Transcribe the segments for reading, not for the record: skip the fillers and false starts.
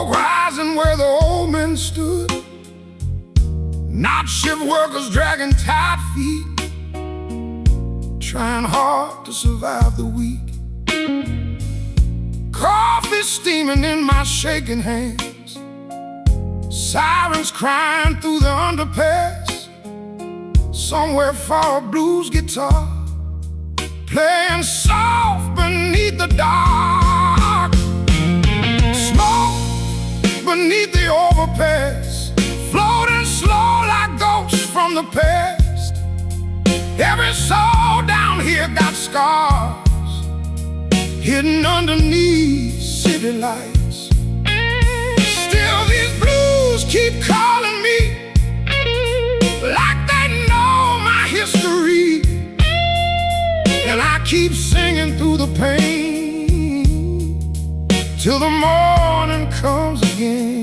Smoke rising where the old men stood. Night shift workers dragging tired feet, trying hard to survive the week. Coffee steaming in my shaking hands, sirens crying through the underpass. Somewhere far a blues guitar playing soft beneath the dark. Smoke beneath the overpass, floating slow like ghosts from the past. Every soul down here got scars, hidden underneath city lights. Still these blues keep calling me, like they know my history. And I keep singing through the pain till the morning comes again.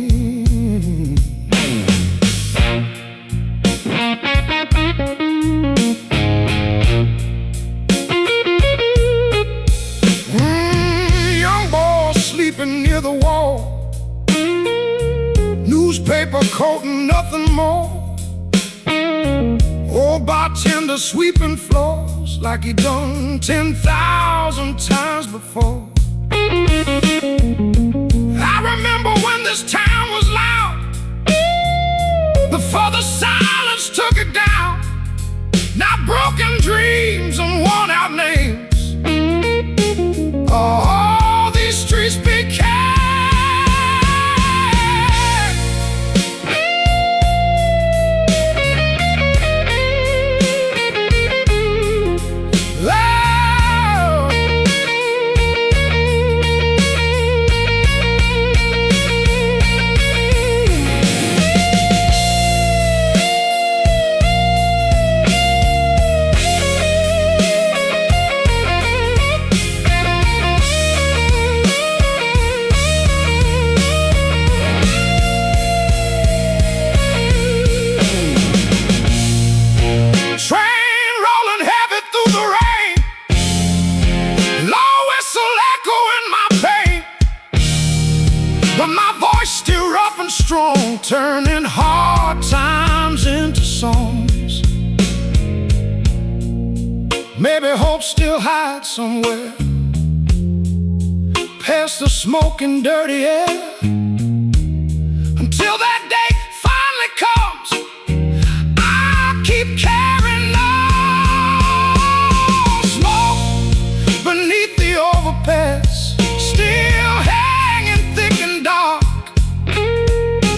Young boys sleeping near the wall, newspaper coating, nothing more. Old bartender sweeping floors like he done 10,000 times before. I remember when this town was loud, before the silence took it down. Now broken dreams and worn out names, all these streets became strong, turning hard times into songs. Maybe hope still hides somewhere past the smoke and dirty air. Until that day finally comes, I'll keep carrying on. Smoke beneath the overpass, still hanging thick and dark.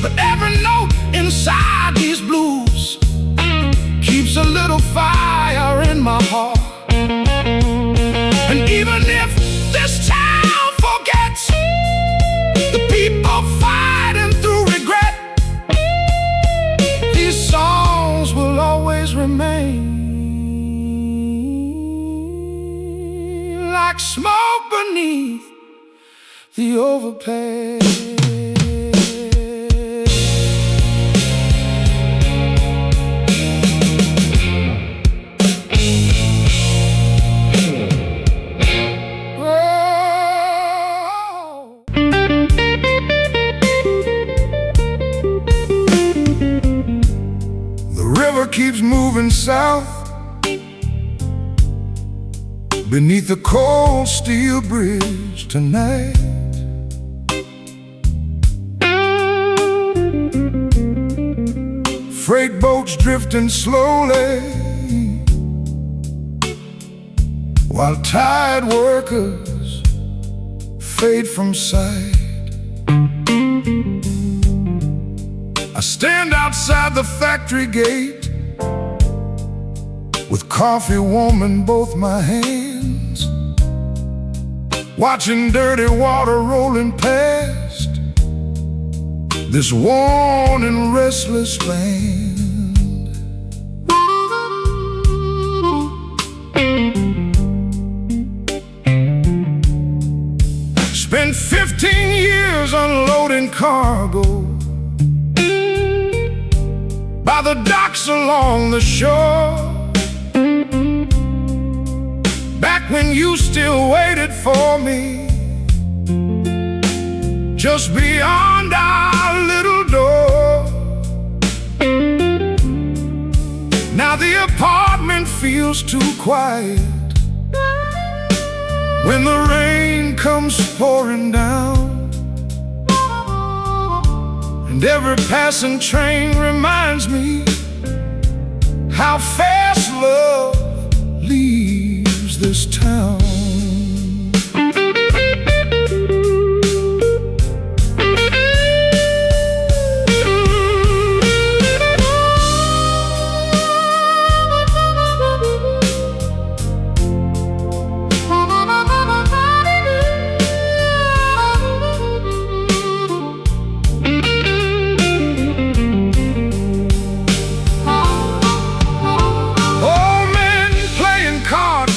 But every note inside these blues keeps a little fire in my heart. And even if this town forgets the people fighting through regret, these songs will always remain like smoke beneath the overpass. Keeps moving south beneath the cold steel bridge tonight. Freight boats drifting slowly, while tired workers fade from sight. I stand outside the factory gate with coffee warm in both my hands, watching dirty water rolling past this worn and restless land. Spent 15 years unloading cargo by the docks along the shore, back when you still waited for me just beyond our little door. Now the apartment feels too quiet when the rain comes pouring down, and every passing train reminds me how fast love leaves this town.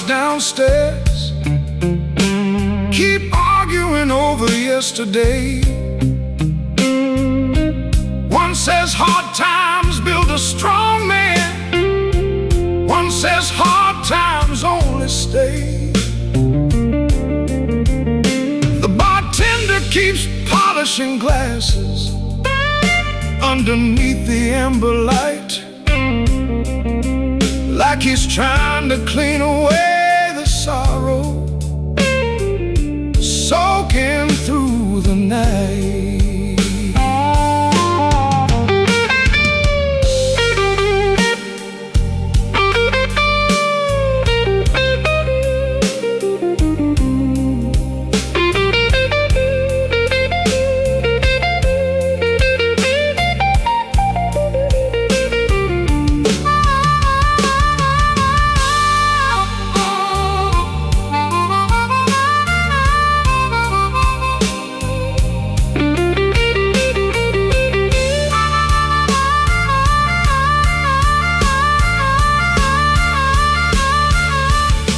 Downstairs, keep arguing over yesterday. One says hard times build a strong man, one says hard times only stay. The bartender keeps polishing glasses underneath the amber light, like he's trying to clean away sorrow soaking through the night.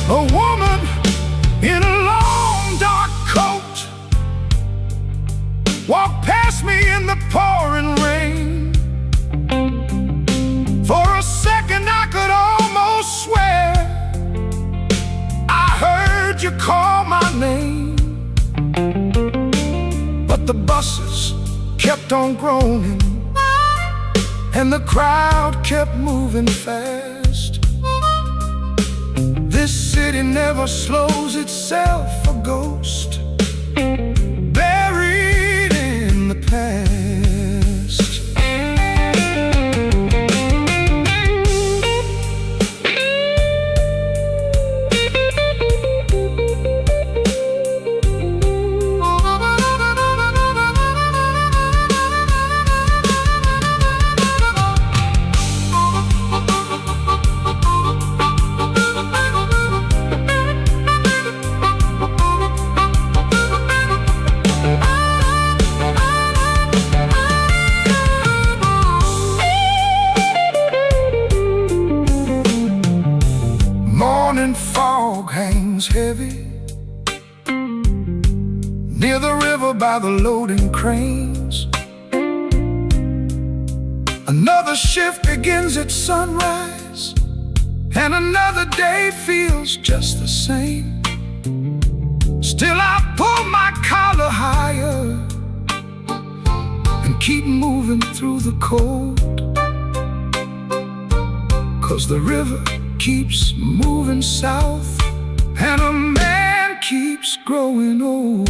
A woman in a long dark coat walked past me in the pouring rain. For a second I could almost swear I heard you call my name. But the buses kept on groaning and the crowd kept moving fast. This city never slows itself, a ghost buried in the past. Morning fog hangs heavy near the river by the loading cranes. Another shift begins at sunrise, and another day feels just the same. Still I pull my collar higher and keep moving through the cold, 'cause the river keeps moving south and a man keeps growing old.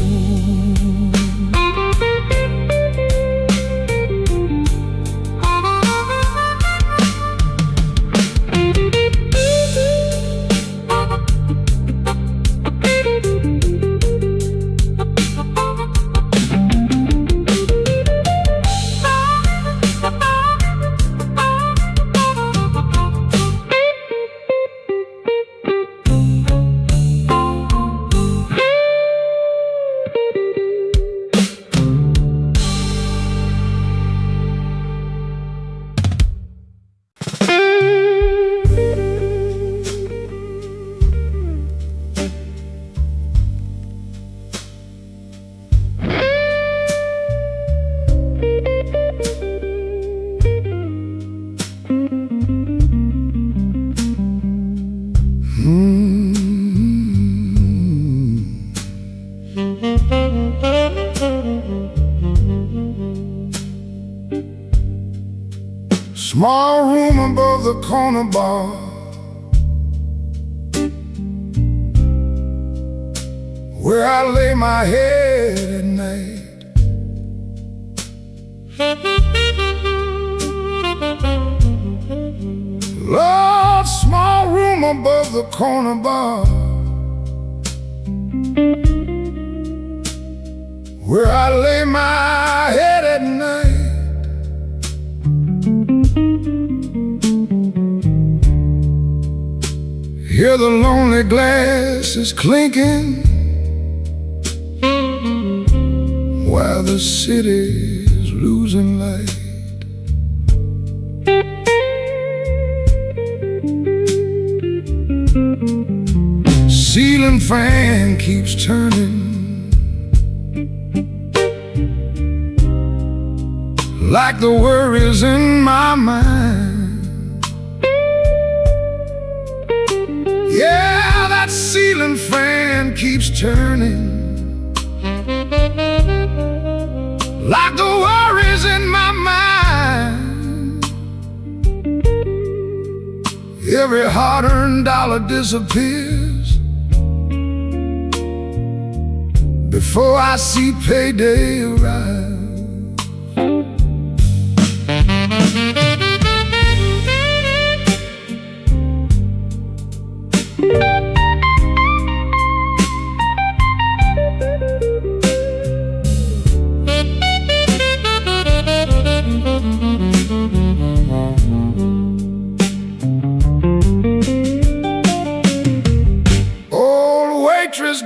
Small room above the corner bar, where I lay my head at night. Lord, small room above the corner bar, where I lay my head at night. Hear the lonely glasses clinking while the city's losing light. Ceiling fan keeps turning like the worries in my mind. Yeah, that ceiling fan keeps turning like the worries in my mind. Every hard-earned dollar disappears before I see payday arrive.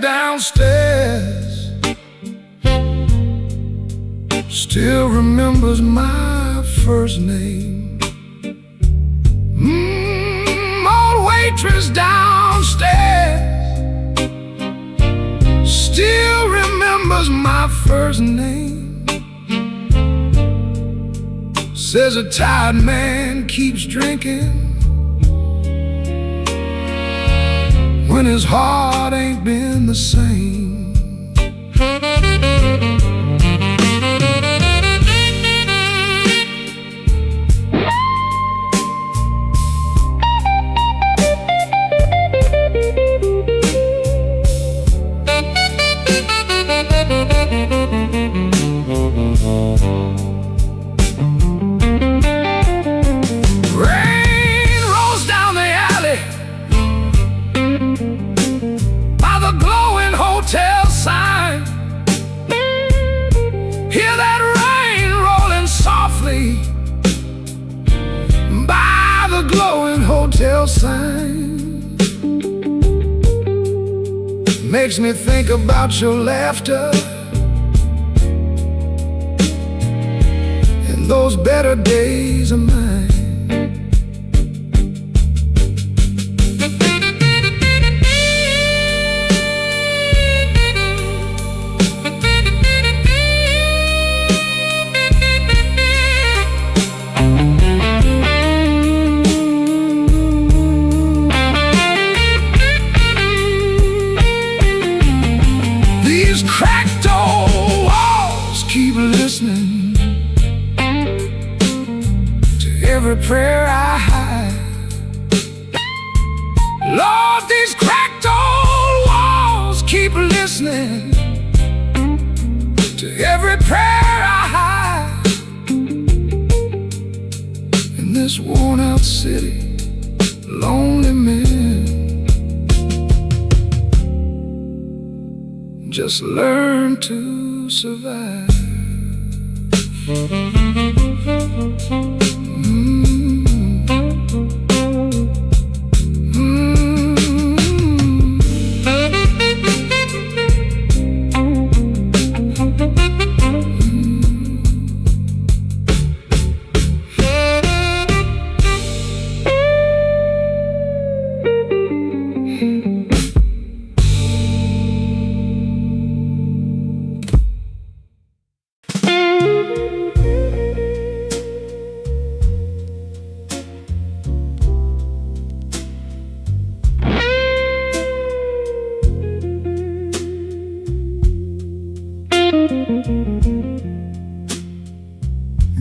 Downstairs still remembers my first name. Old waitress downstairs still remembers my first name. Says a tired man keeps drinking when his heart ain't been the same. Rain rolls down the alley by the glowing hotel sign. Hear that rain rolling softly by the glowing hotel sign. Makes me think about your laughter and those better days of mine. Cracked old walls keep listening to every prayer I hide. Lord, these cracked old walls keep listening to every prayer I hide. In this worn out city, lonely men just learn to survive.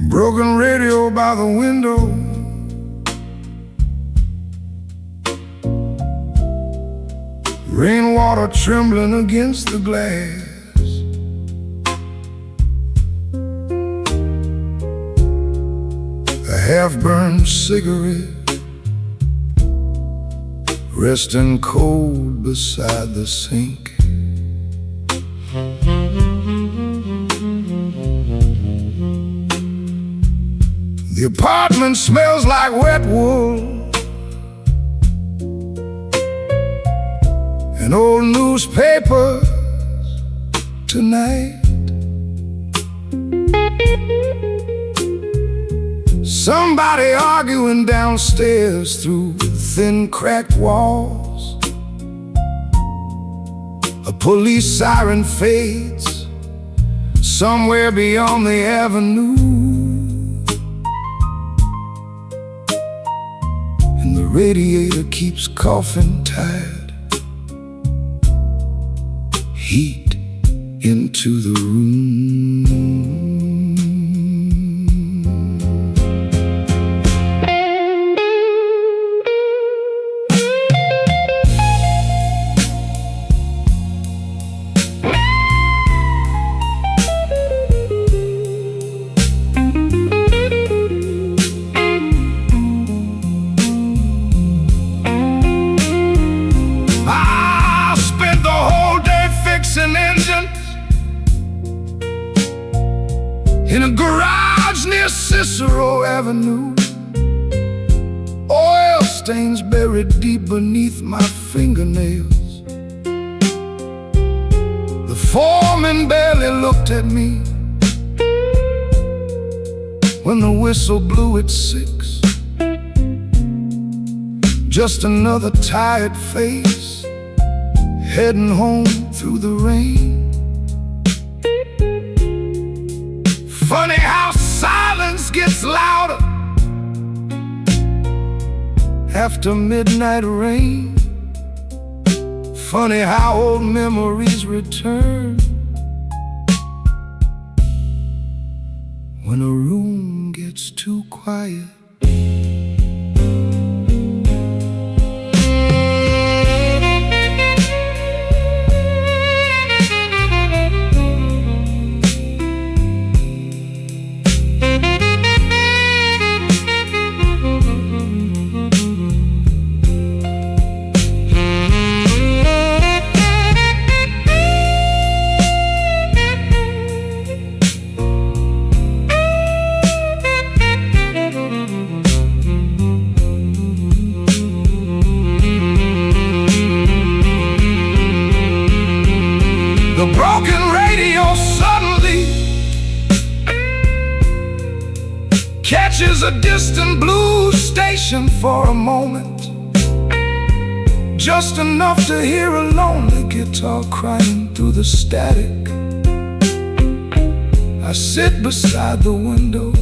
Broken radio by the window, water trembling against the glass. A half-burned cigarette resting cold beside the sink. The apartment smells like wet wool and old newspapers tonight. Somebody arguing downstairs through thin cracked walls. A police siren fades somewhere beyond the avenue, and the radiator keeps coughing tired heat into the room. Engines in a garage near Cicero Avenue. Oil stains buried deep beneath my fingernails. The foreman barely looked at me when the whistle blew at 6. Just another tired face heading home through the rain. Funny how silence gets louder after midnight rain. Funny how old memories return when a room gets too quiet. The broken radio suddenly catches a distant blues station for a moment, just enough to hear a lonely guitar crying through the static. I sit beside the window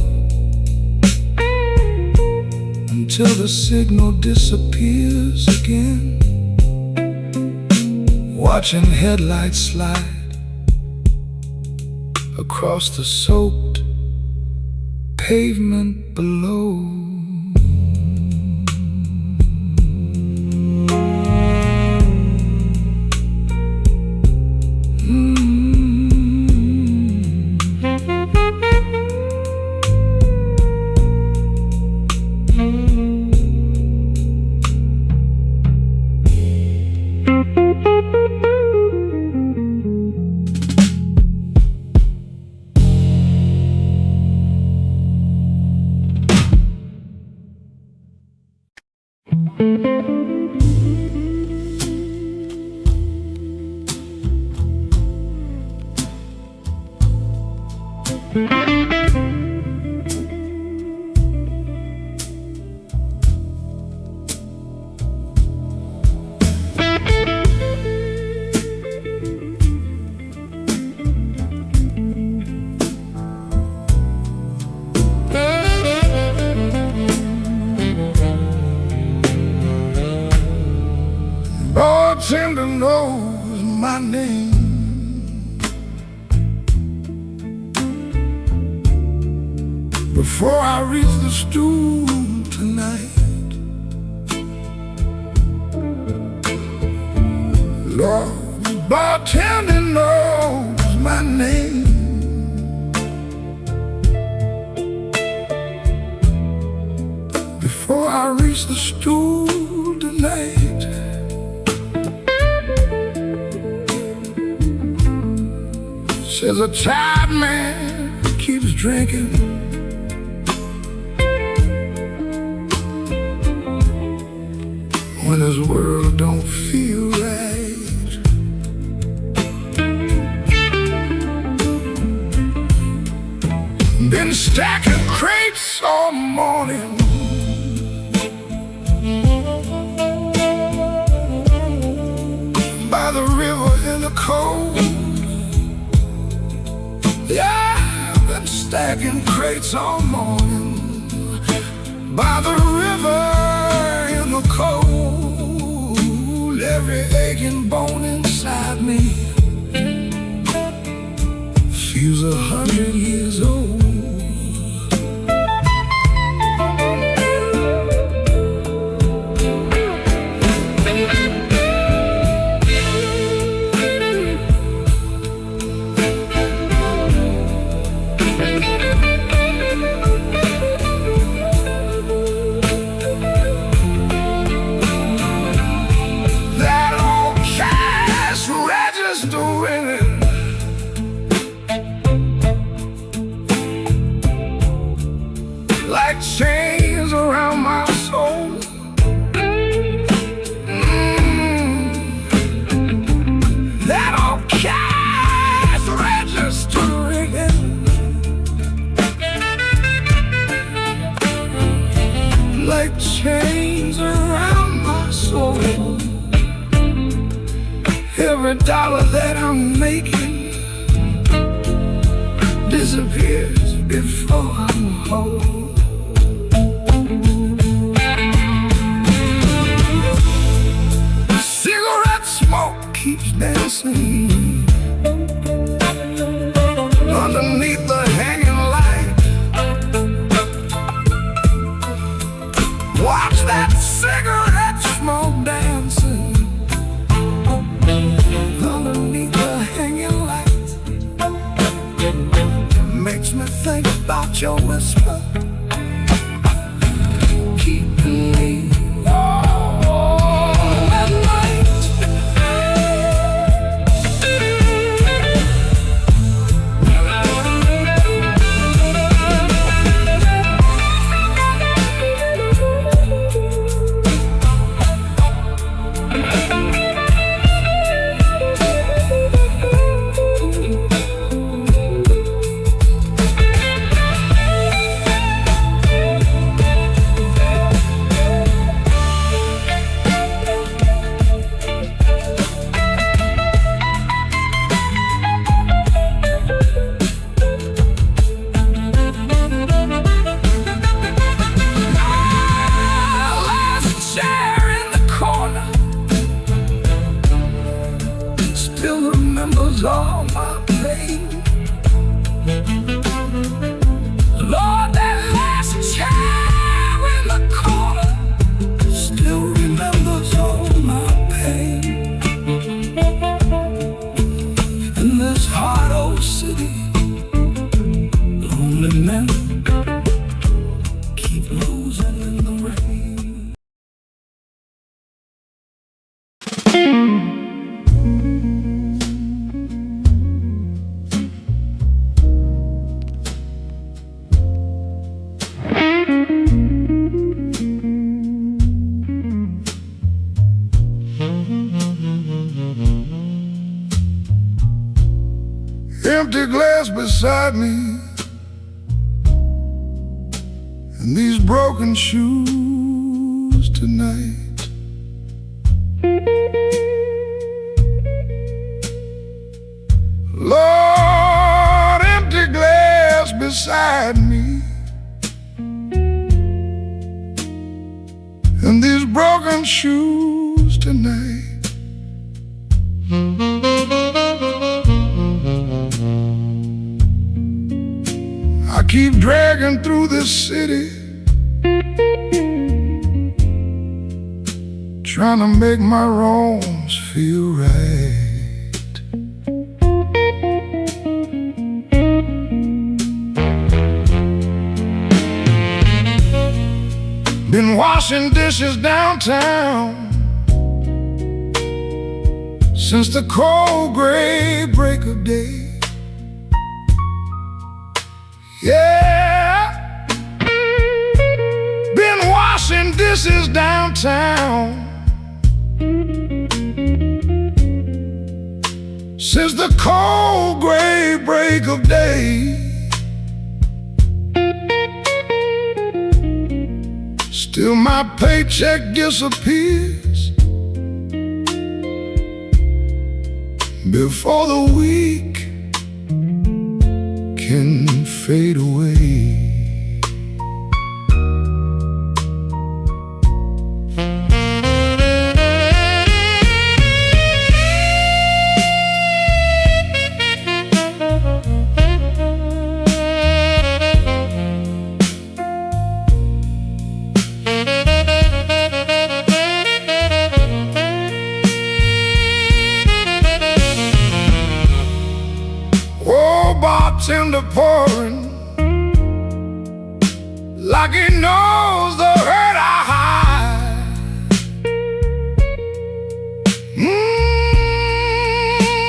until the signal disappears again, watching headlights slide across the soaked pavement below. Bartender knows my name. Before I reach the stool tonight, Lord, bartender knows my name. Before I reach the stool tonight, says a tired man keeps drinking. When his world don't feel right, been stacking crates all morning, by the river in the cold. Yeah, I've been stacking crates all morning, by the river in the cold. Every aching bone inside me feels 100 years old. Like chains around my soul. That old cash register ringing, like chains around my soul. Every dollar that I'm making disappears before I'm whole. Smoke keeps dancing underneath the hanging light. Watch that cigarette smoke dancing underneath the hanging light. Makes me think about your whisper, keeping me all my pain. Lord, that last chair in the corner still remembers all my pain. In this hard old city, lonely men keep losing in the rain. Empty glass beside me, and these broken shoes tonight. Lord, empty glass beside me, and these broken shoes tonight. I keep dragging through this city, trying to make my wrongs feel right. Been washing dishes downtown since the cold gray break of day. Yeah, been washing dishes downtown since the cold gray break of day. Still my paycheck disappears before the week can fade away. Bartender pouring like he knows the hurt I hide.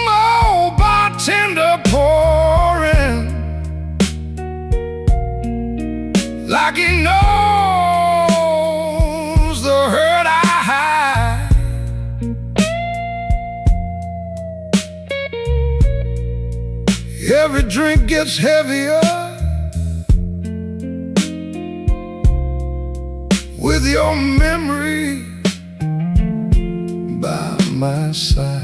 Oh, bartender pouring like he knows the hurt I hide. Every drink gets heavier with your memory by my side.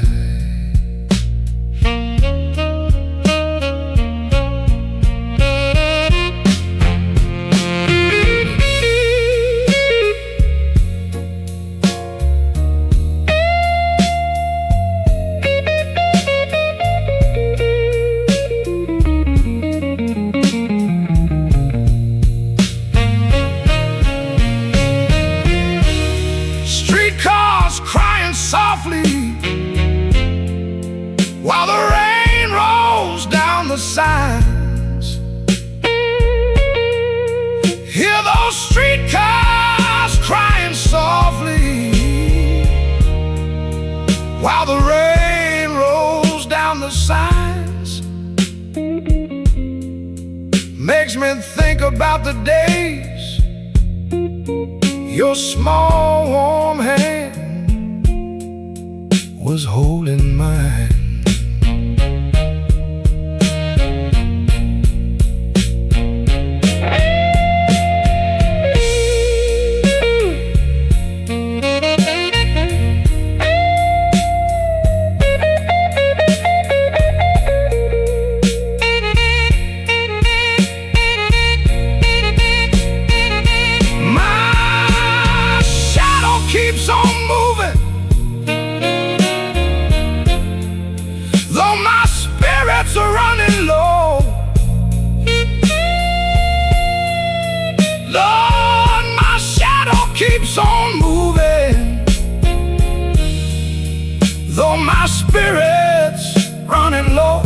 Softly while the rain rolls down the signs. Hear those streetcars crying softly while the rain rolls down the signs. Makes me think about the days your small warm hand was holding mine. My shadow keeps on moving, though my spirits are running low. Lord, my shadow keeps on moving, though my spirits running low.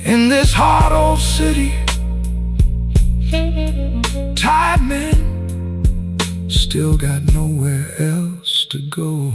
In this hard old city, tired men still got nowhere else to go.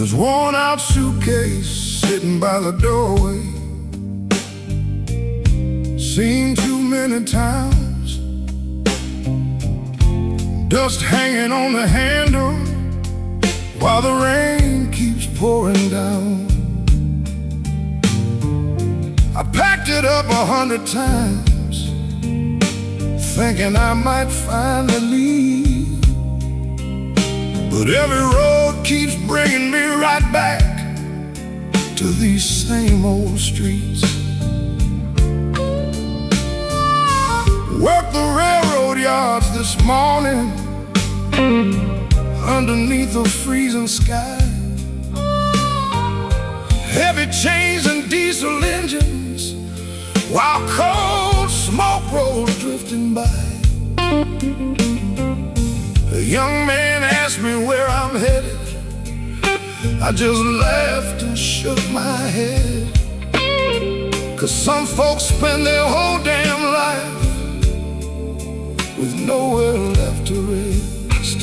His worn-out suitcase sitting by the doorway. Seen too many times. Dust hanging on the handle while the rain keeps pouring down. I packed it up 100 times, thinking I might finally leave. But every road keeps bringing me right back to these same old streets. Worked the railroad yards this morning underneath a freezing sky. Heavy chains and diesel engines while cold smoke rolls drifting by. A young man asked me where I'm headed. I just laughed and shook my head. 'Cause some folks spend their whole damn life with nowhere left to rest.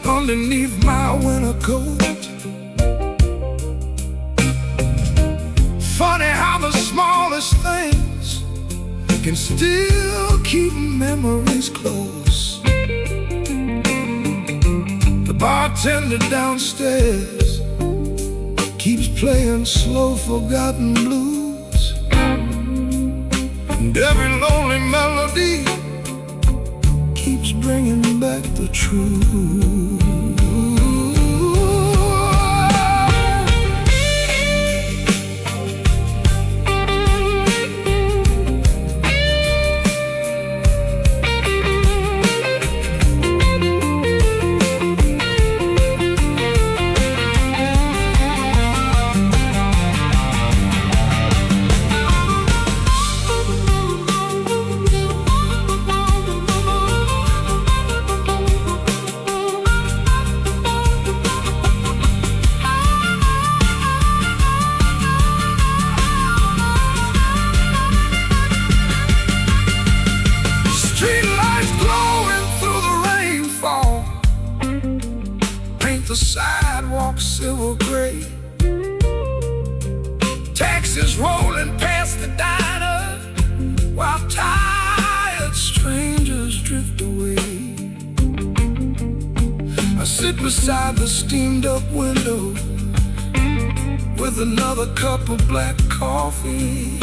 Underneath my winter coat. Funny how the smallest things can still keep memories close. The bartender downstairs keeps playing slow forgotten blues, and every lonely melody keeps bringing back the truth. The sidewalk silver gray, taxis rolling past the diner while tired strangers drift away. I sit beside the steamed up window with another cup of black coffee,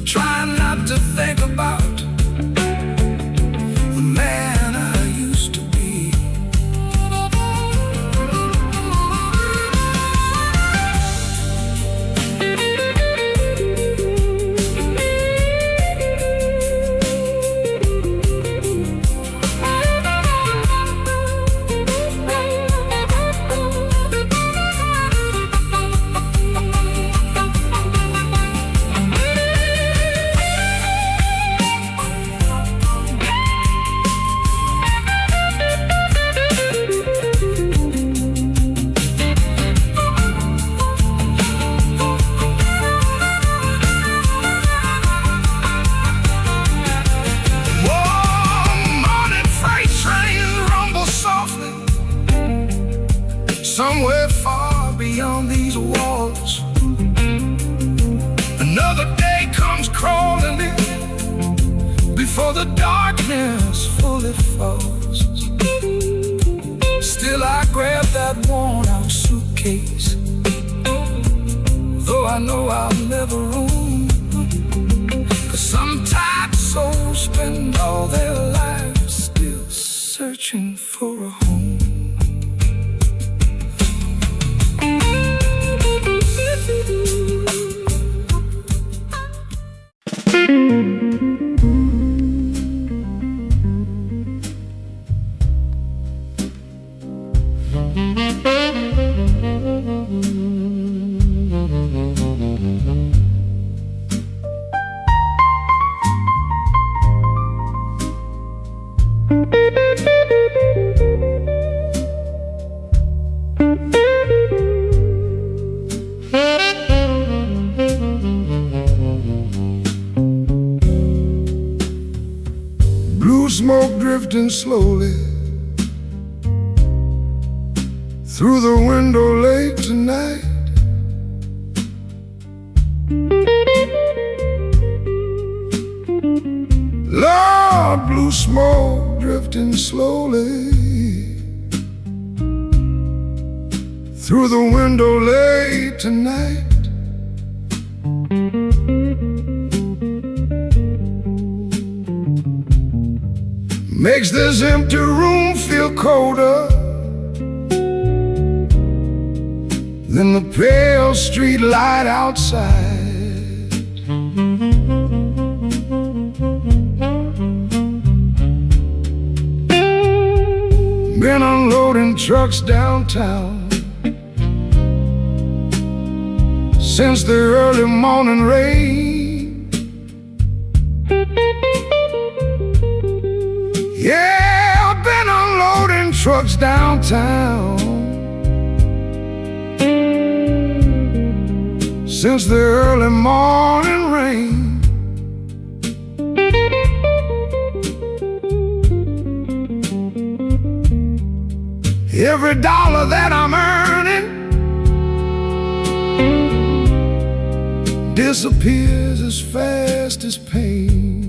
trying not to think about the man I used to be. Somewhere far beyond these walls, another day comes crawling in before the darkness fully falls. Still I grab that worn-out suitcase, though I know I'll never own. 'Cause some tired souls spend all their lives still searching for a home. drifting slowly through the window late tonight. Lord, blue smoke drifting slowly through the window late tonight. Makes this empty room feel colder than the pale street light outside. Been unloading trucks downtown since the early morning rain. Yeah, I've been unloading trucks downtown since the early morning rain. Every dollar that I'm earning disappears as fast as pain.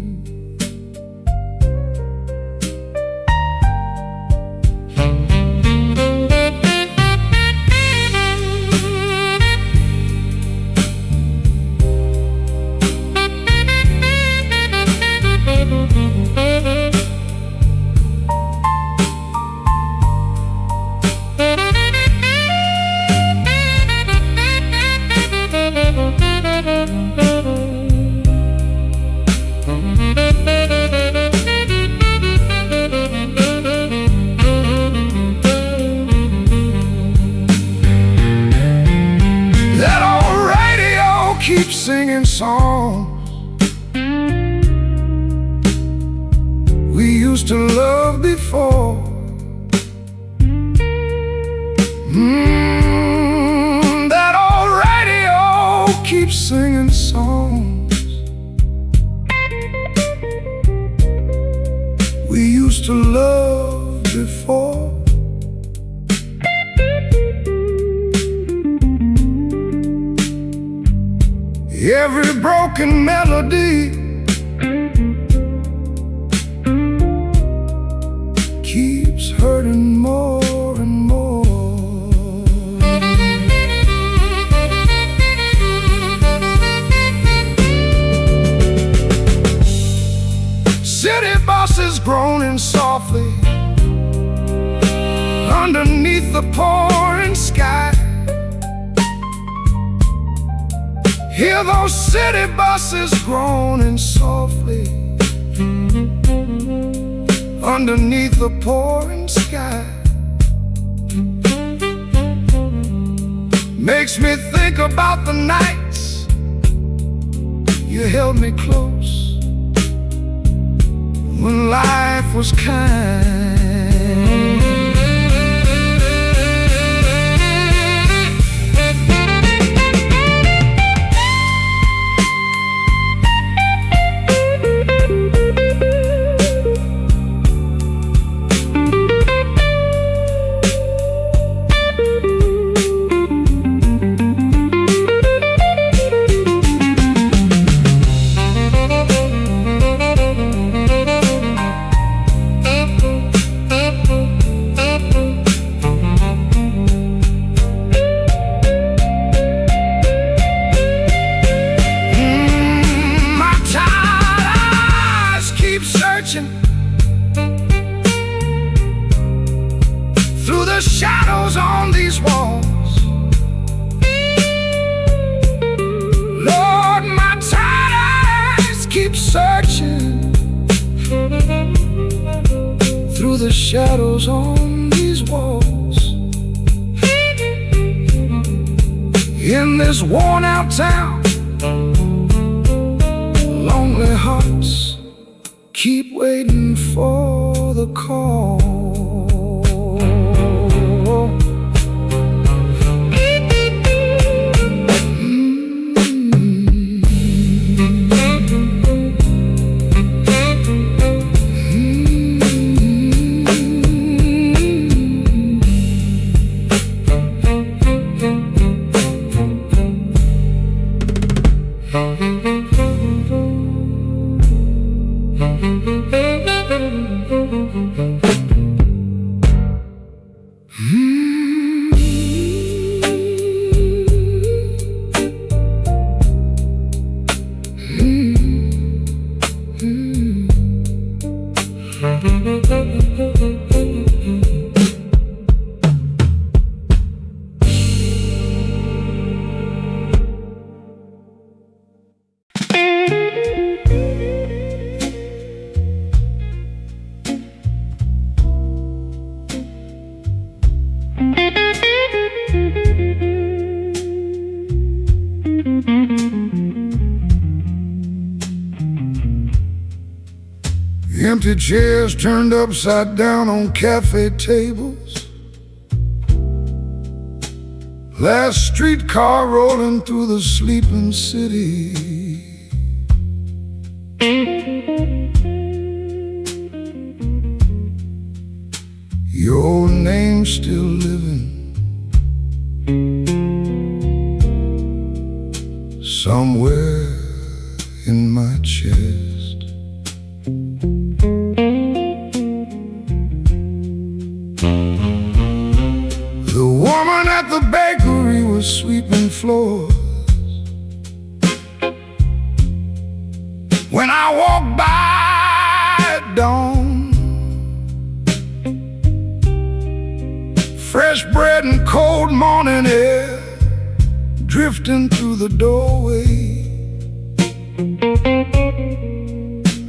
Keep singing songs we used to love before. That old radio keeps singing songs we used to love before. Every broken melody keeps hurting more and more. City buses groaning softly underneath the pouring sky. Hear those city buses groaning softly underneath the pouring sky. Makes me think about the nights you held me close when life was kind. Through the shadows on these walls, Lord, my tired eyes keep searching through the shadows on these walls. In this worn-out town, lonely hearts keep waiting for the call. Chairs turned upside down on cafe tables. Last streetcar rolling through the sleeping city. Your name's still living somewhere in my chest. The woman at the bakery was sweeping floors when I walked by at dawn. Fresh bread and cold morning air drifting through the doorway.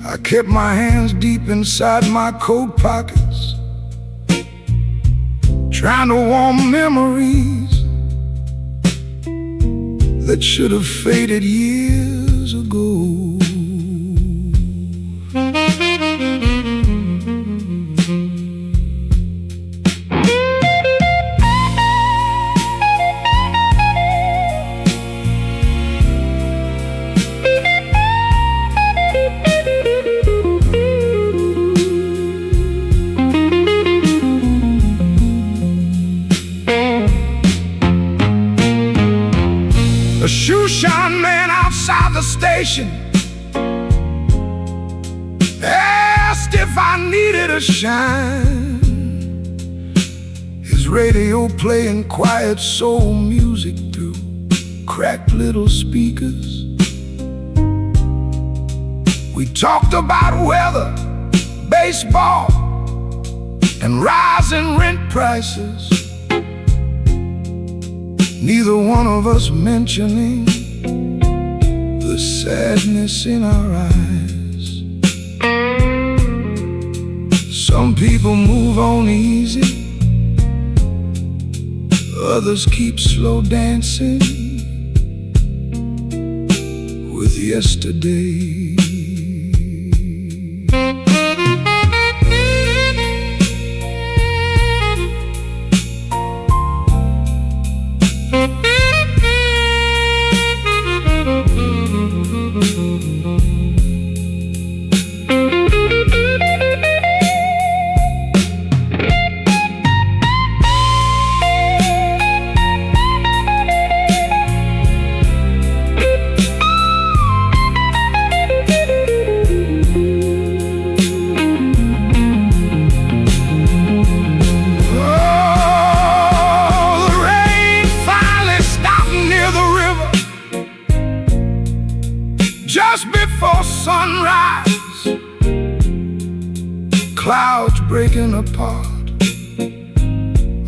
I kept my hands deep inside my coat pockets, trying to warm memories that should have faded years ago. A shoe shine man outside the station asked if I needed a shine. His radio playing quiet soul music through cracked little speakers. We talked about weather, baseball, and rising rent prices. Neither one of us mentioning the sadness in our eyes. Some people move on easy, others keep slow dancing with yesterday. Just before sunrise, clouds breaking apart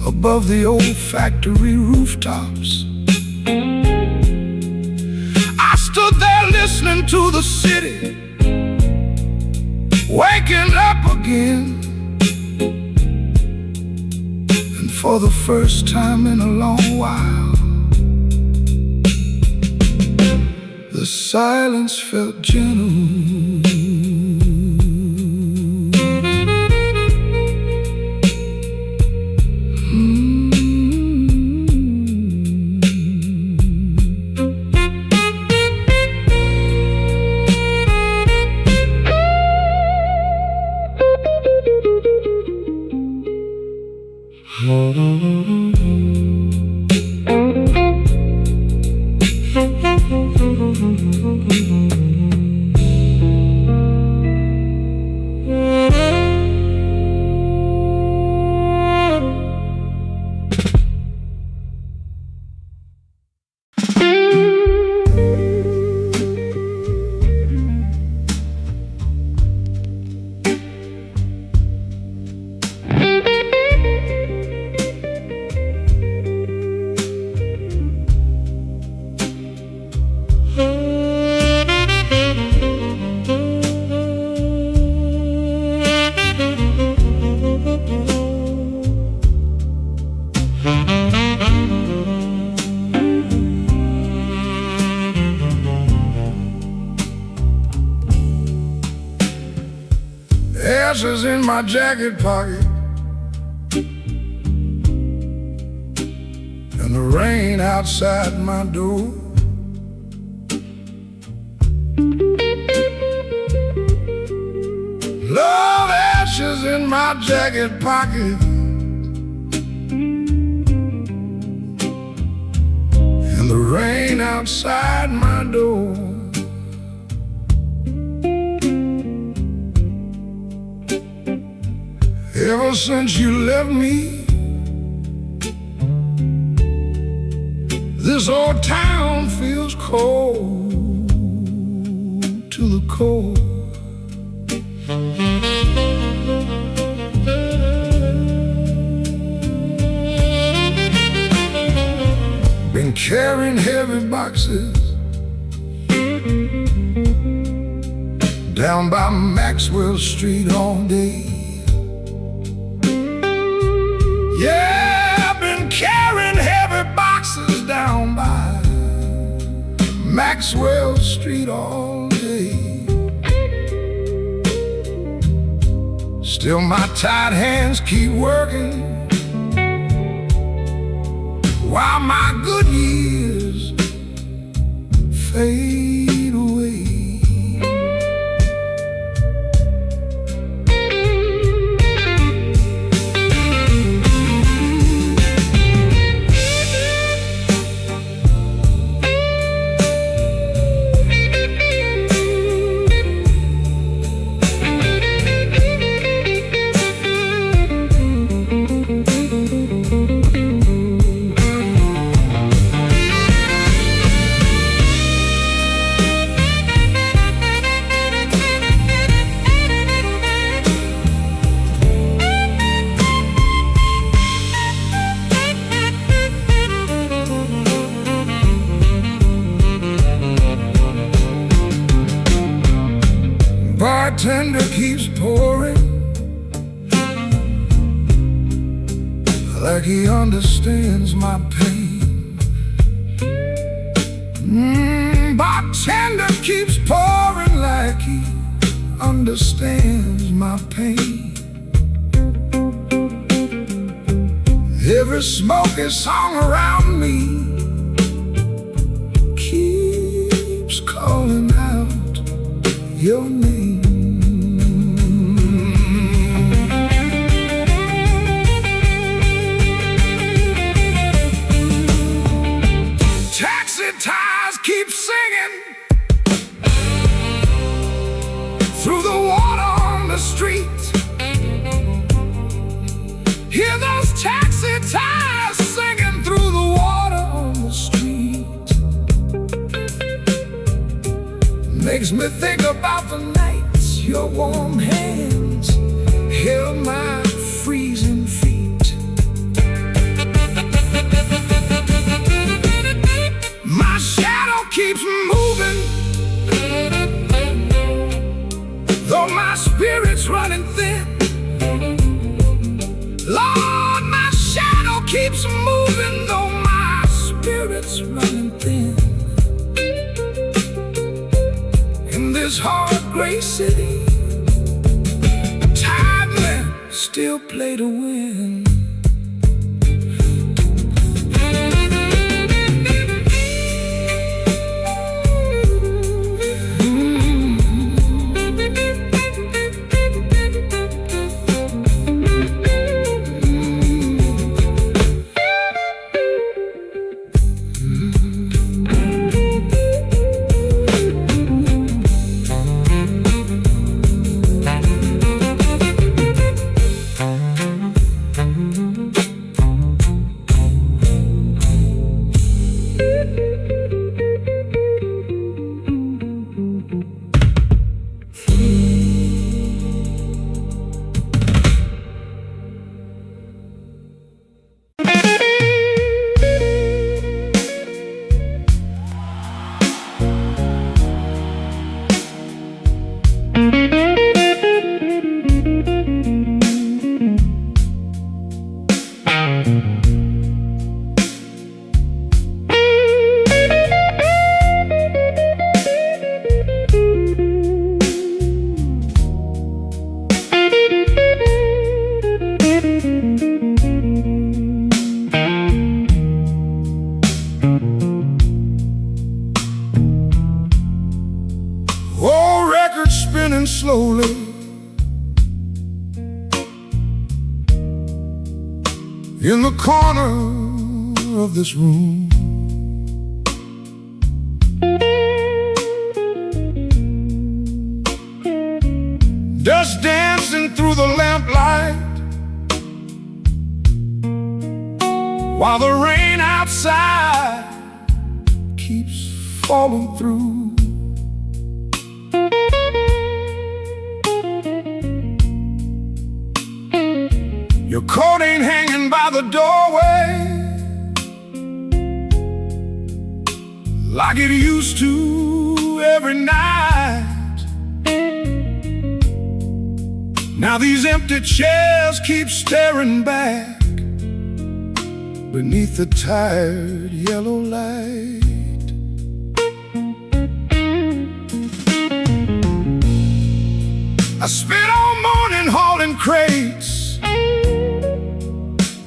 above the old factory rooftops. I stood there listening to the city waking up again, and for the first time in a long while, the silence felt gentle. ashes in my jacket pocket, and the rain outside my door. Love ashes in my jacket pocket, and the rain outside my door. Ever since you left me, this old town feels cold to the core. Been carrying heavy boxes down by Maxwell Street all day. Yeah, I've been carrying heavy boxes down by Maxwell Street all day. Still my tight hands keep working, while my good years fade away. Bartender keeps pouring like he understands my pain. Bartender keeps pouring like he understands my pain. Every smoky song around me keeps calling out your name. Taxi tires keep singing through the water on the street. Hear those taxi tires singing through the water on the street. Makes me think about the nights your warm hands held my freezing feet. My shadow keeps moving, though my spirit's running thin. Lord, my shadow keeps moving, though my spirit's running thin. In this hard gray city, tired men still play to win. slowly. In the corner of this room, dust dancing through the lamplight, while the rain outside keeps falling through. Your coat ain't hanging by the doorway like it used to every night. Now these empty chairs keep staring back beneath the tired yellow light. I spent all morning hauling crates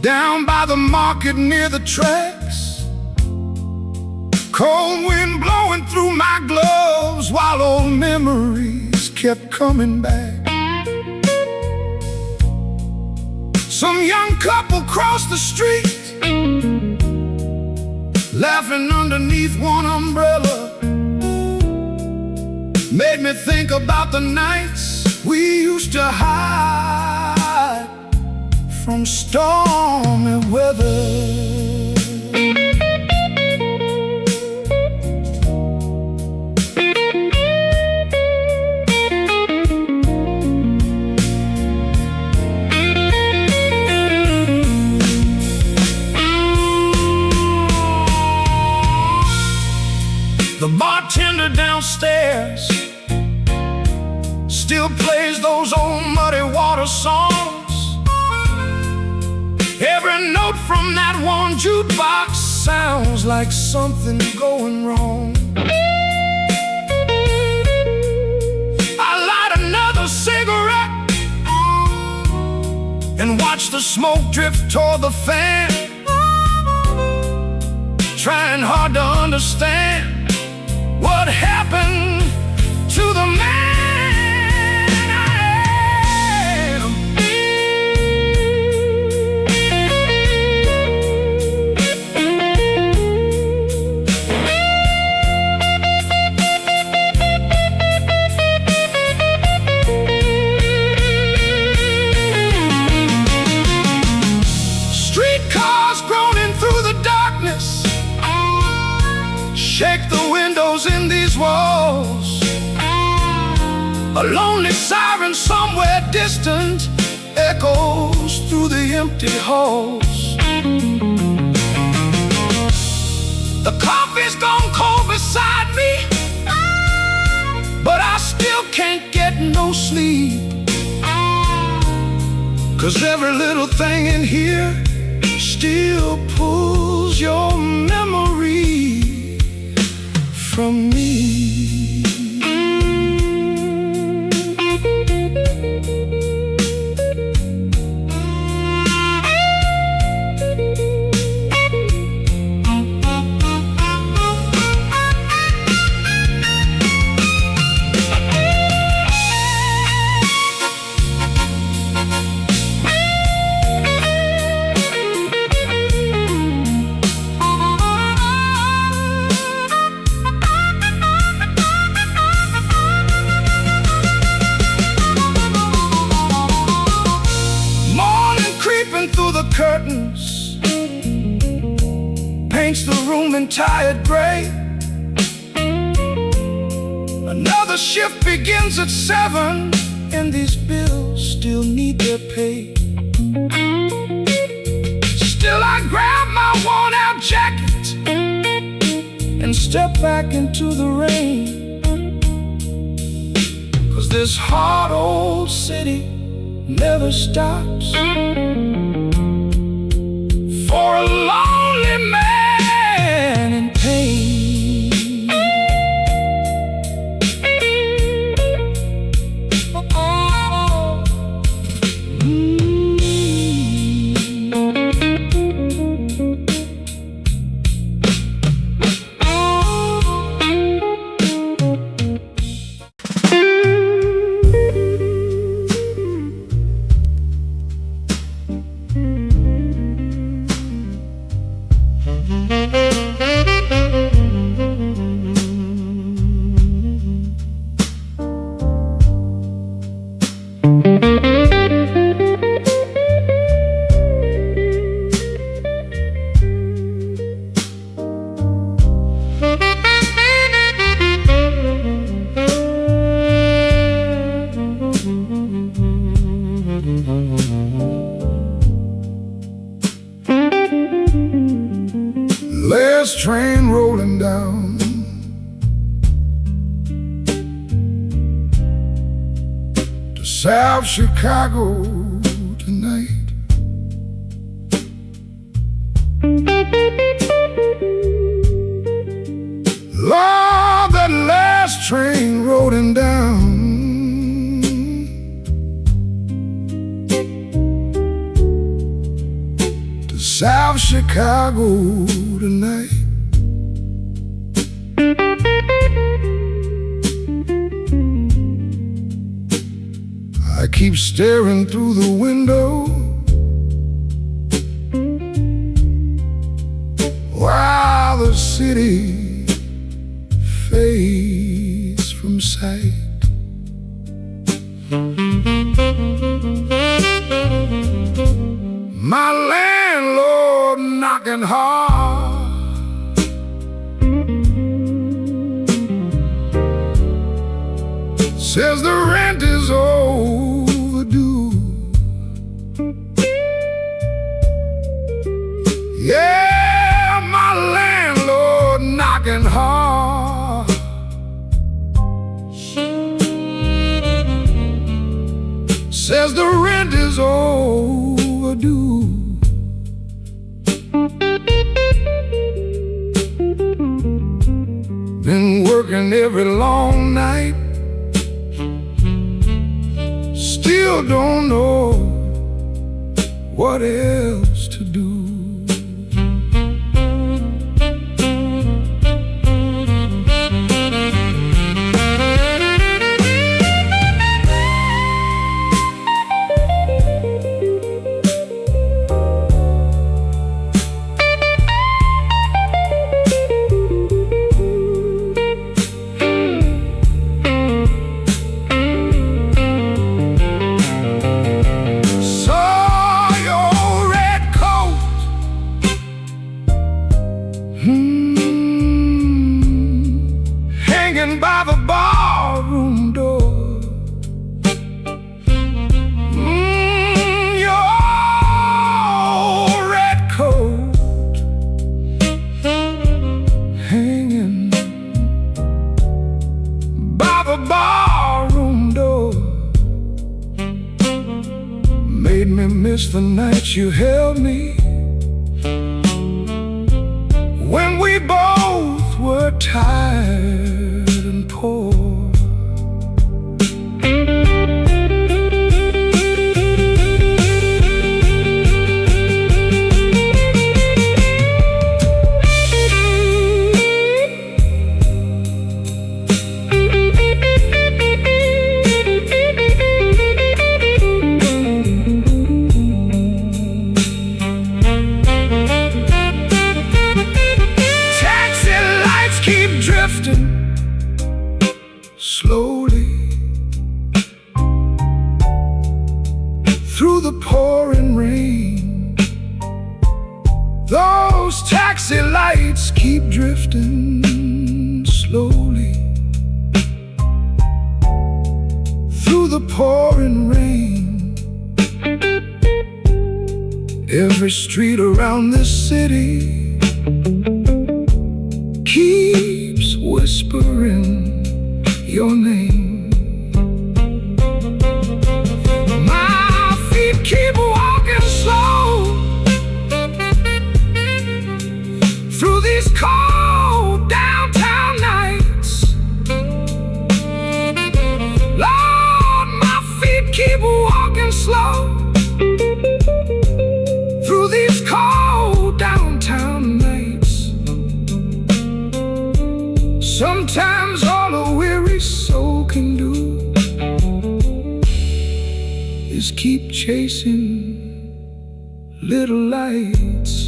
down by the market near the tracks. Cold wind blowing through my gloves while old memories kept coming back. Some young couple crossed the street, laughing underneath one umbrella. Made me think about the nights we used to hide from stormy weather. The bartender downstairs still plays those old muddy water songs. Every note from that one jukebox sounds like something going wrong. I light another cigarette and watch the smoke drift toward the fan, trying hard to understand what happened to the man shake the windows in these walls. A lonely siren somewhere distant echoes through the empty halls. The coffee's gone cold beside me, but I still can't get no sleep, 'cause every little thing in here still pulls your memory from me. Through the curtains paints the room in tired gray. Another shift begins at 7, and these bills still need their pay. Still I grab my worn-out jacket and step back into the rain, 'cause this hard old city never stops for a lonely man in pain. last train rolling down to South Chicago tonight. Lord, that last train rolling down to South Chicago tonight. I keep staring through the window while the city fades from sight. My landlord knocking hard, says the rent is overdue. Yeah, my landlord knocking hard, says the rent is overdue. Been working every long night, still don't know what else to do. Hanging by the barroom door. Your red coat hanging by the barroom door made me miss the night you held me, when we both were tired and poor. Slowly through the pouring rain, those taxi lights keep drifting slowly through the pouring rain. Every street around this city keeps whispering your name. My feet keep walking slow through these cold downtown nights. Lord, my feet keep walking slow through these cold downtown nights. Sometimes all a weary soul can do is keep chasing little lights.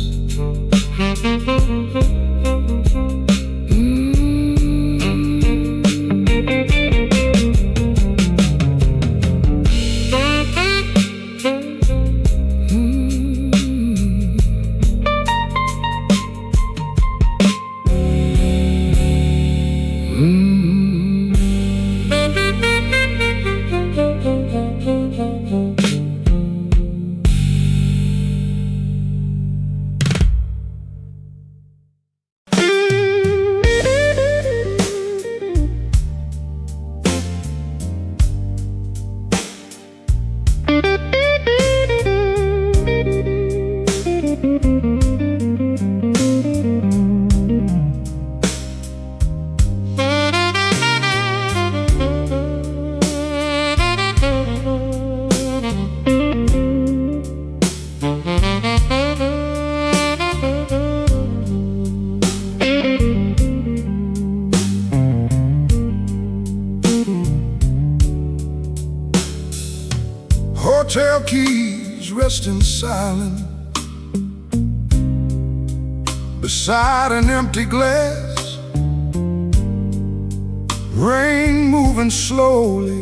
hotel keys resting silent beside an empty glass. Rain moving slowly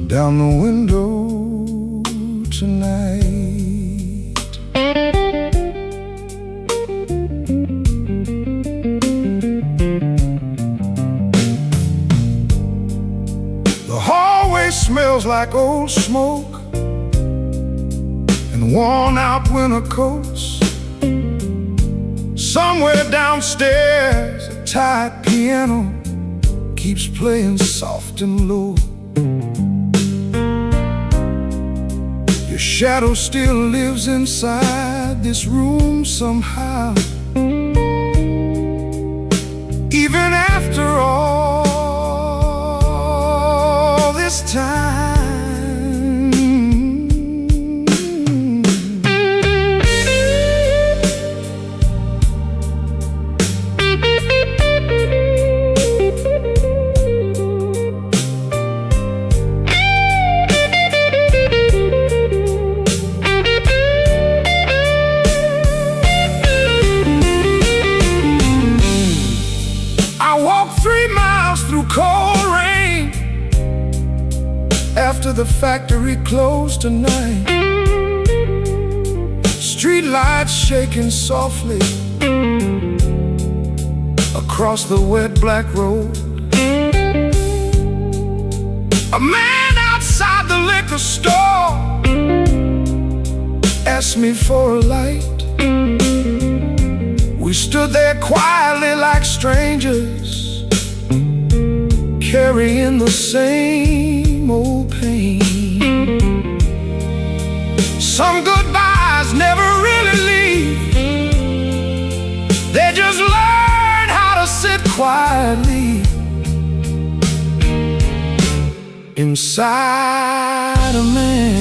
down the window tonight. The hallway smells like old smoke and worn out winter coats. Somewhere downstairs a tired piano keeps playing soft and low. Your shadow still lives inside this room somehow, even after all this time. Cold rain after the factory closed tonight. Street lights shaking softly across the wet black road. A man outside the liquor store asked me for a light. We stood there quietly like strangers, carrying the same old pain. Some goodbyes never really leave, they just learn how to sit quietly inside a man.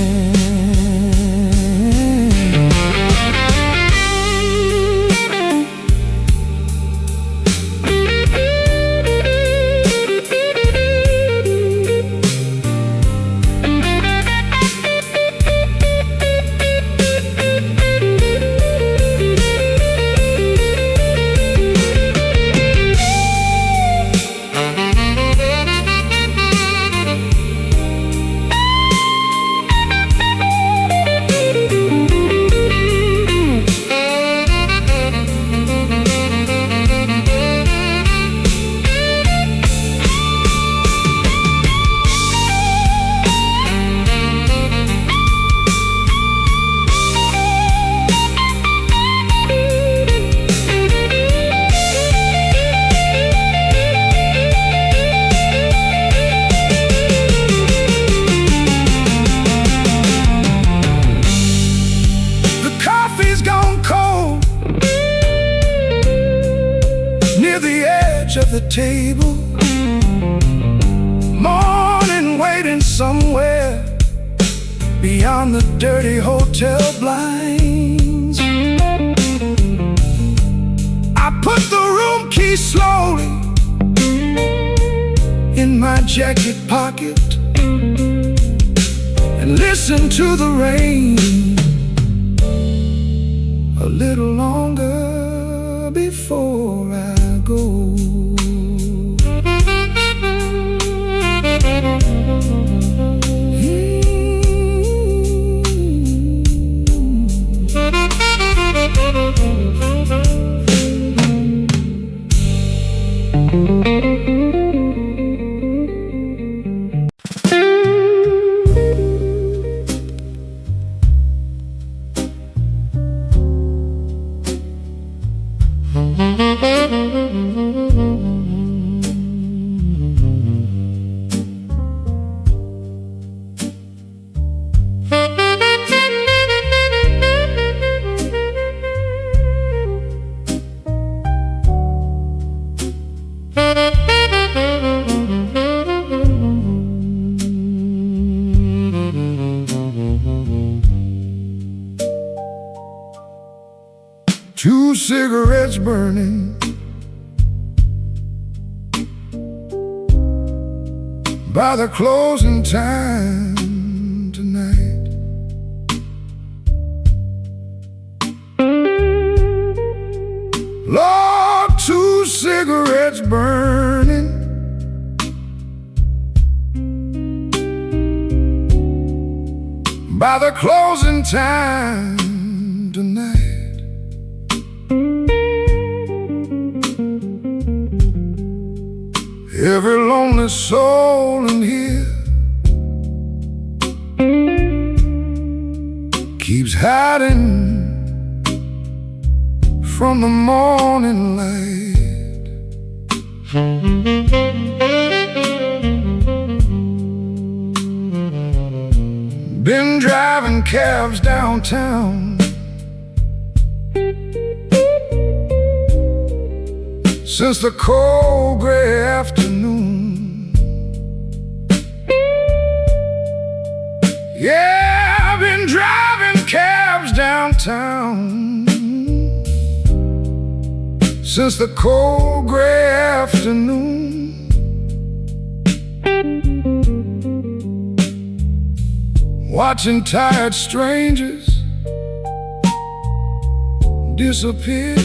Of the table, morning waiting somewhere beyond the dirty hotel blinds. I put the room key slowly in my jacket pocket and listen to the rain a little longer before I go. Two cigarettes burning by the closing time. Lord, 2 cigarettes burning, by the closing time tonight. Every lonely soul in here keeps hiding from the morning light. Been driving cabs downtown since the cold gray afternoon. Yeah, I've been driving cabs downtown since the cold gray afternoon. Watching tired strangers disappear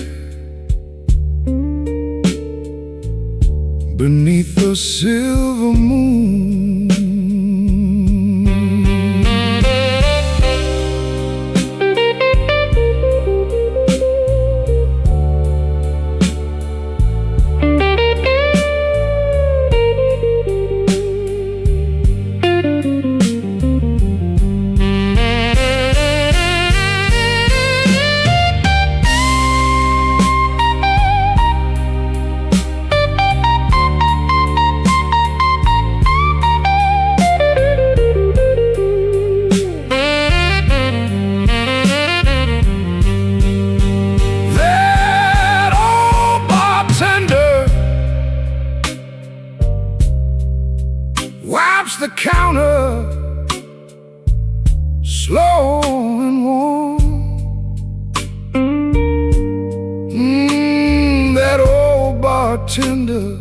beneath the silver moon. The counter, slow and warm. That old bartender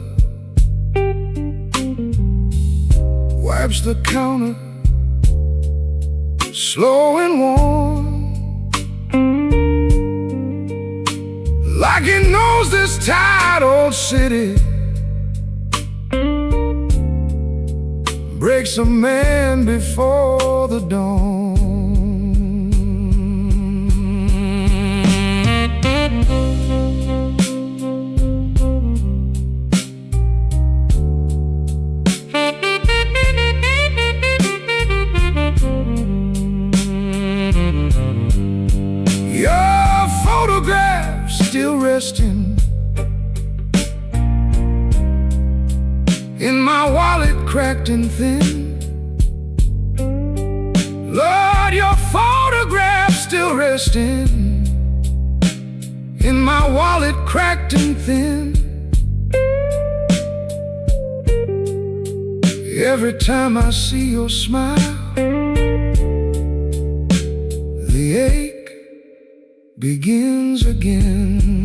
wipes the counter, slow and warm, like he knows this tired old city breaks a man before the dawn. Your photograph still resting in my wallet, cracked and thin. Lord, your photograph still resting in my wallet, cracked and thin. Every time I see your smile, the ache begins again.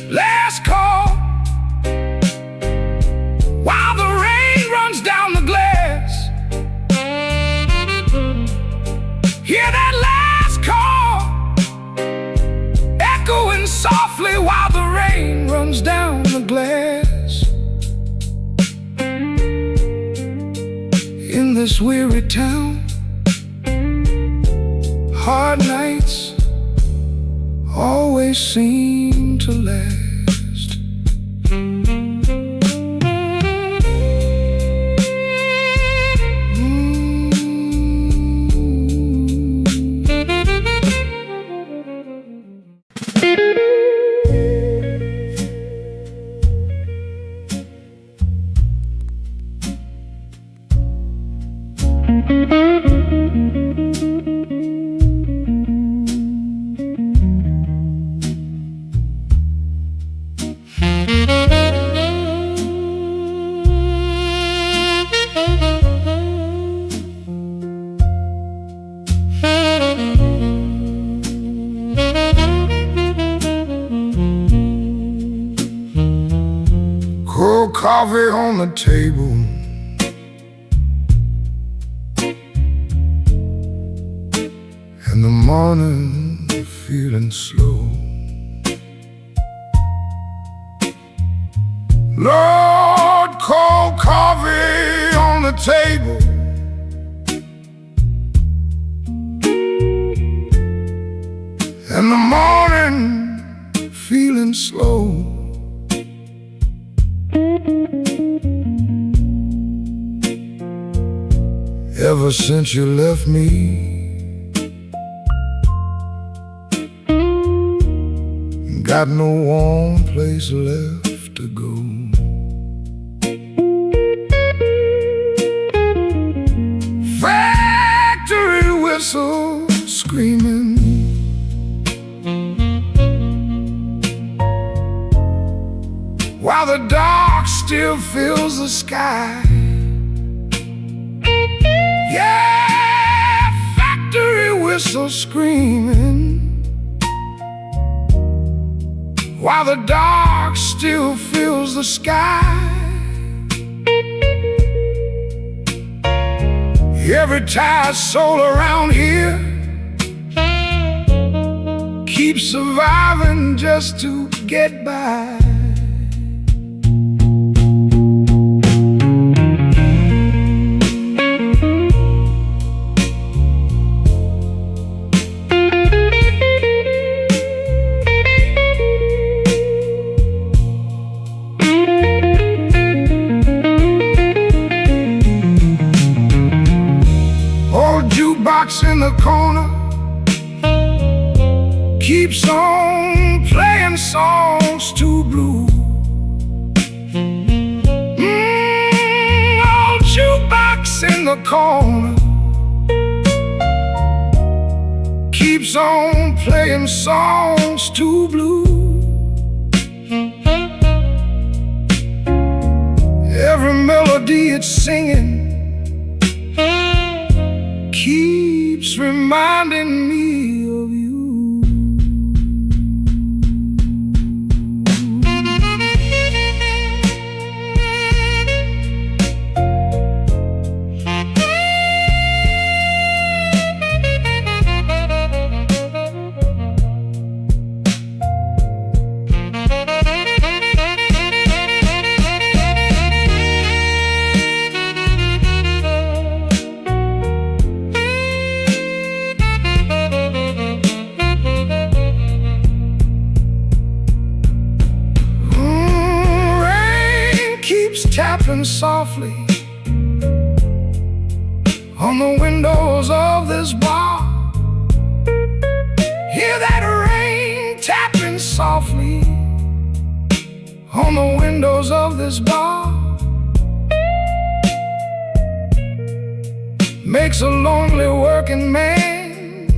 Last call, while the rain runs down the glass. Hear that last call echoing softly while the rain runs down the glass. In this weary town, hard nights always seem to last. Cold coffee on the table, and in the morning, feeling slow. Lord, cold coffee on the table, in the morning, feeling slow. Ever since you left me, got no warm place left to go. Factory whistle screaming, while the dark still fills the sky. Yeah, factory whistle screaming, while the dark still fills the sky. Every tired soul around here keeps surviving just to get by. Jukebox in the corner keeps on playing songs too blue. Old jukebox in the corner keeps on playing songs too blue. Every melody it's singing keeps reminding me of you. Tapping softly on the windows of this bar. Hear that rain tapping softly on the windows of this bar. Makes a lonely working man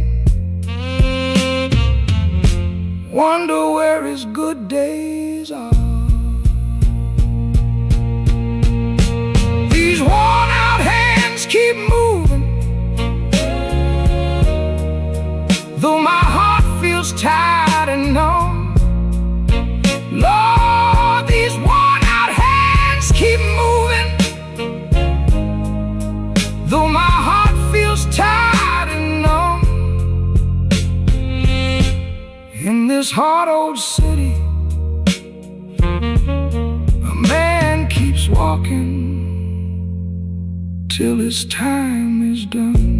wonder where his good days are. These worn-out hands keep moving, though my heart feels tired and numb. Lord, these worn-out hands keep moving, though my heart feels tired and numb. In this hard old city, a man keeps walking till his time is done.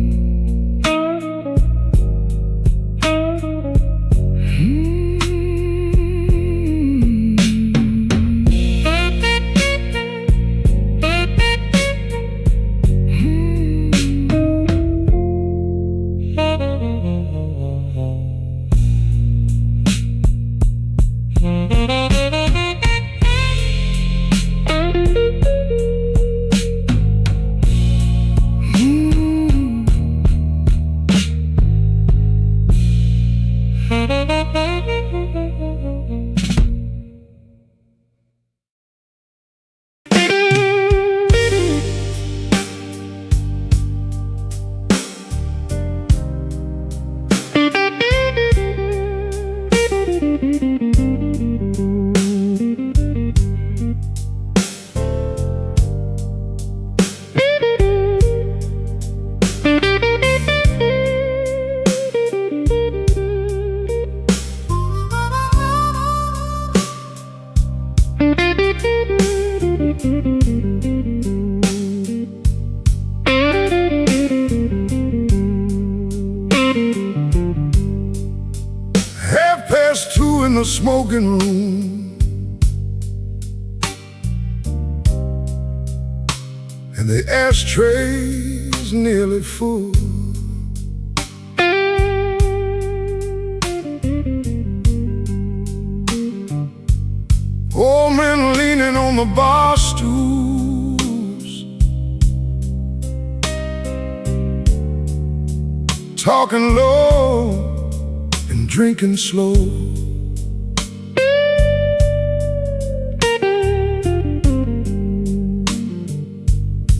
two in the smoking room, and the ashtray's nearly full. Old men leaning on the bar stools, talking low and drinking slow.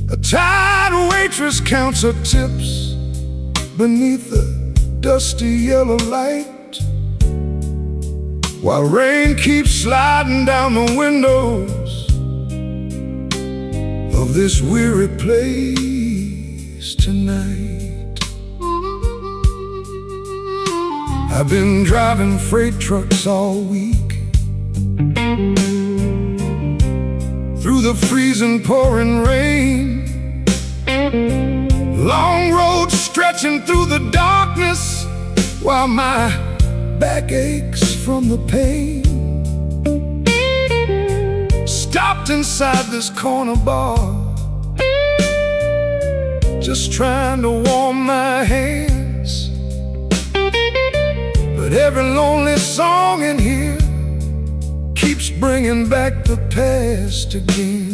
A tired waitress counts her tips beneath the dusty yellow light, while rain keeps sliding down the windows of this weary place tonight. I've been driving freight trucks all week, through the freezing pouring rain, long roads stretching through the darkness, while my back aches from the pain. Stopped inside this corner bar, just trying to warm my hands, but every lonely song in here keeps bringing back the past again.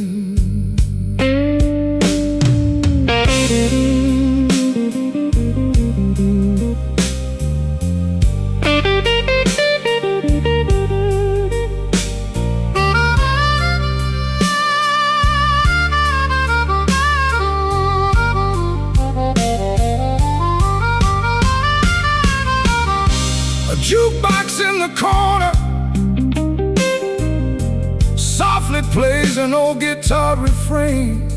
Jukebox in the corner softly plays an old guitar refrain.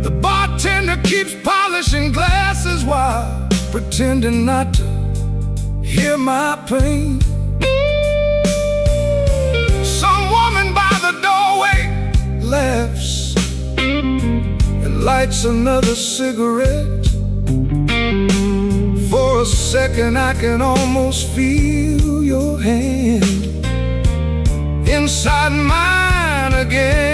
The bartender keeps polishing glasses while pretending not to hear my pain. Some woman by the doorway laughs and lights another cigarette. For a second I can almost feel your hand inside mine again.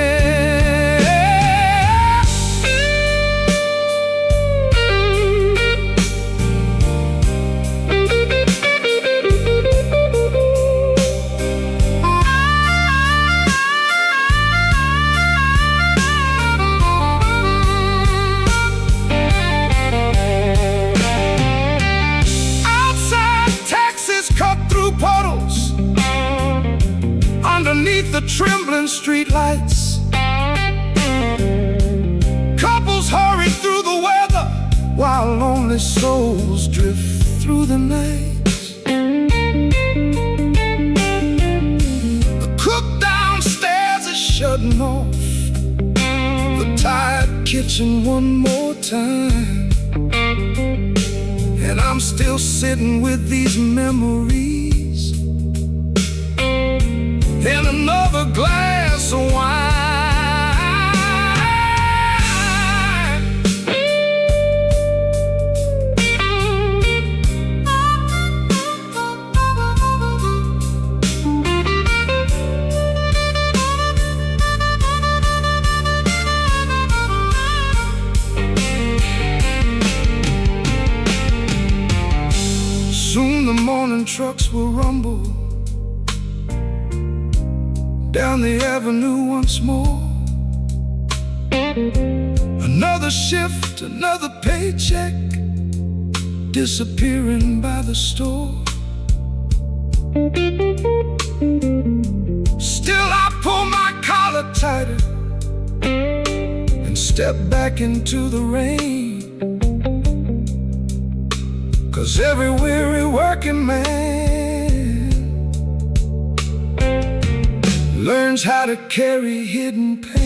Puddles underneath the trembling streetlights, couples hurry through the weather while lonely souls drift through the night. The cook downstairs is shutting off the tired kitchen one more time, and I'm still sitting with these memories in another glass of wine. Soon the morning trucks will rumble down the avenue once more. Another shift, another paycheck disappearing by the store. Still I pull my collar tighter and step back into the rain, 'cause every weary working man learns how to carry hidden pain.